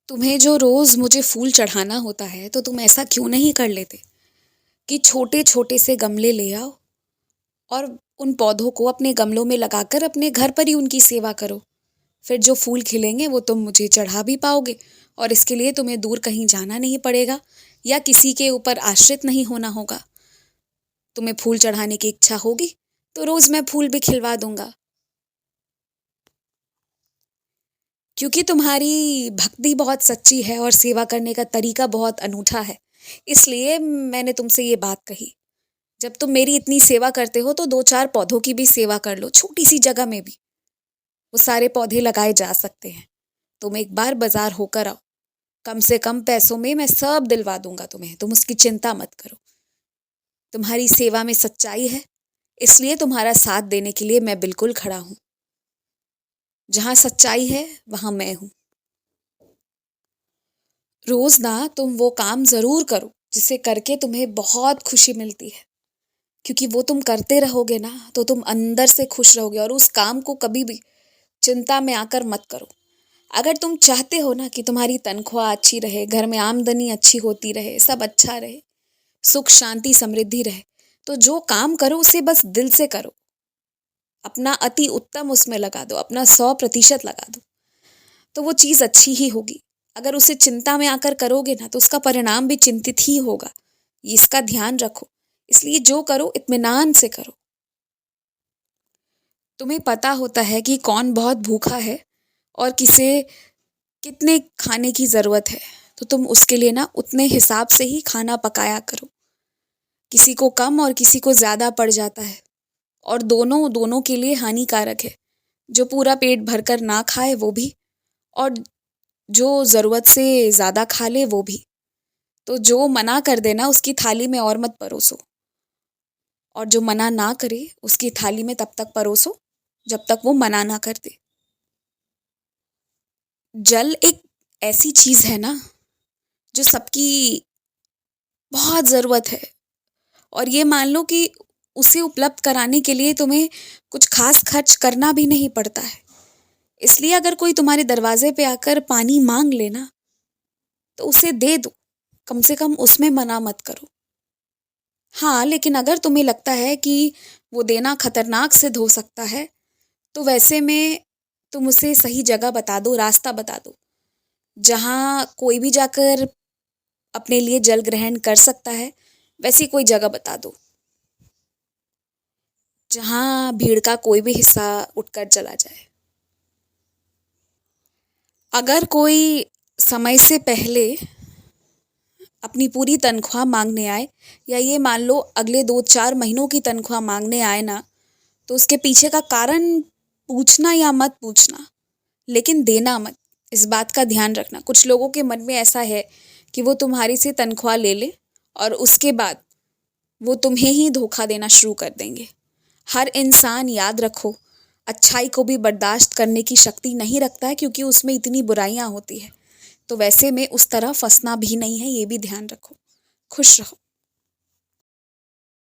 तुम्हें जो रोज मुझे फूल चढ़ाना होता है तो तुम ऐसा क्यों नहीं कर लेते कि छोटे छोटे से गमले ले आओ और उन पौधों को अपने गमलों में लगाकर अपने घर पर ही उनकी सेवा करो। फिर जो फूल खिलेंगे वो तुम मुझे चढ़ा भी पाओगे और इसके लिए तुम्हें दूर कहीं जाना नहीं पड़ेगा या किसी के ऊपर आश्रित नहीं होना होगा। तुम्हें फूल चढ़ाने की इच्छा होगी तो रोज मैं फूल भी खिलवा दूंगा। क्योंकि तुम्हारी भक्ति बहुत सच्ची है और सेवा करने का तरीका बहुत अनूठा है, इसलिए मैंने तुमसे ये बात कही। जब तुम मेरी इतनी सेवा करते हो तो दो चार पौधों की भी सेवा कर लो, छोटी सी जगह में भी वो सारे पौधे लगाए जा सकते हैं। तुम एक बार बाजार होकर आओ, कम से कम पैसों में मैं सब दिलवा दूंगा तुम्हें, तुम उसकी चिंता मत करो। तुम्हारी सेवा में सच्चाई है, इसलिए तुम्हारा साथ देने के लिए मैं बिल्कुल खड़ा हूं। जहां सच्चाई है वहां मैं हूं। रोज ना तुम वो काम जरूर करो जिसे करके तुम्हें बहुत खुशी मिलती है, क्योंकि वो तुम करते रहोगे ना तो तुम अंदर से खुश रहोगे और उस काम को कभी भी चिंता में आकर मत करो। अगर तुम चाहते हो ना कि तुम्हारी तनख्वाह अच्छी रहे, घर में आमदनी अच्छी होती रहे, सब अच्छा रहे, सुख शांति समृद्धि रहे, तो जो काम करो उसे बस दिल से करो। अपना अति उत्तम उसमें लगा दो, अपना 100% लगा दो, तो वो चीज अच्छी ही होगी। अगर उसे चिंता में आकर करोगे ना तो उसका परिणाम भी चिंतित ही होगा। इसका ध्यान रखो। इसलिए जो करो इत्मीनान से करो। तुम्हें पता होता है कि कौन बहुत भूखा है और किसे कितने खाने की जरूरत है, तो तुम उसके लिए ना उतने हिसाब से ही खाना पकाया करो। किसी को कम और किसी को ज्यादा पड़ जाता है और दोनों दोनों के लिए हानिकारक है। जो पूरा पेट भरकर ना खाए वो भी, और जो जरूरत से ज्यादा खा ले वो भी। तो जो मना कर देना उसकी थाली में और मत परोसो, और जो मना ना करे उसकी थाली में तब तक परोसो जब तक वो मना ना कर दे। जल एक ऐसी चीज है ना जो सबकी बहुत जरूरत है, और ये मान लो कि उसे उपलब्ध कराने के लिए तुम्हें कुछ खास खर्च करना भी नहीं पड़ता है। इसलिए अगर कोई तुम्हारे दरवाजे पे आकर पानी मांग लेना तो उसे दे दो, कम से कम उसमें मना मत करो। हाँ, लेकिन अगर तुम्हें लगता है कि वो देना खतरनाक सिद्ध हो सकता है तो वैसे में तुम उसे सही जगह बता दो, रास्ता बता दो, जहाँ कोई भी जाकर अपने लिए जल ग्रहण कर सकता है। वैसी कोई जगह बता दो जहाँ भीड़ का कोई भी हिस्सा उठकर चला जाए। अगर कोई समय से पहले अपनी पूरी तनख्वाह मांगने आए, या ये मान लो अगले 2-4 महीनों की तनख्वाह मांगने आए ना, तो उसके पीछे का कारण पूछना या मत पूछना, लेकिन देना मत। इस बात का ध्यान रखना। कुछ लोगों के मन में ऐसा है कि वो तुम्हारी से तनख्वाह ले ले और उसके बाद वो तुम्हें ही धोखा देना शुरू कर देंगे। हर इंसान, याद रखो, अच्छाई को भी बर्दाश्त करने की शक्ति नहीं रखता है, क्योंकि उसमें इतनी बुराइयां होती है। तो वैसे में उस तरह फंसना भी नहीं है, ये भी ध्यान रखो। खुश रहो।